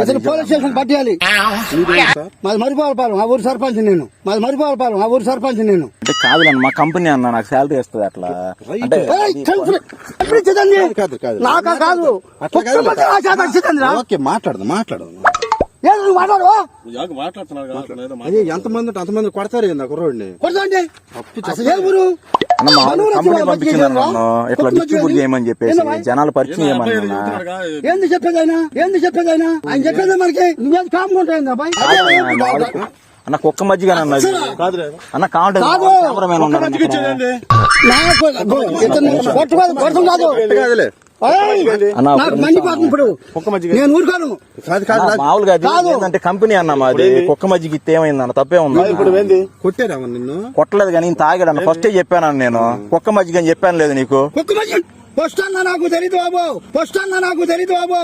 ఇతన్ని police station పట్టేయాలి. మాది మరిపోవాలపాలెం, ఆ ఊరు సర్పంచ్ నేను. మాది మరిపోవాలపాలెం, ఆ ఊరు సర్పంచ్ నేను. అంటే కాదు మా కంపెనీ అన్న, నాకు శాలరీ వస్తుంది అట్లా. అంటే నాకా కాదు, మాట్లాడదు అదే ఎంతమంది అంతమంది కొడతారు కుర్రోడిని. కొడతాండి అసలు ఏ ఊరు అన్న మా కంపెనీ పంపించింది నన్ను ఇట్లా డిస్ట్రిబ్యూట్ చేయమని చెప్పేసి, జనాలు పరిచయం చేయమన్నా. ఏంది చెప్పేది ఆయన చెప్పేది మనకి నువ్వేది కాముకుంటాయింది అబ్బాయి. అన్న కుక్క మజ్జిగ అన్న కావాలి మామూలుగా ఏంటంటే కంపెనీ అన్న మాది. కుక్క మజ్జిగ ఇస్తే ఏమైందన్న, తప్పే ఉంది. కొట్టారా నిన్ను? కొట్టలేదు కానీ తాగాడు అన్న. ఫస్టే చెప్పాను నేను కుక్క మజ్జిగ అని చెప్పాను లేదు నీకు. కుక్క మజ్జిగ నాకు తెలీదు బాబు, నాకు తెలీదు బాబు.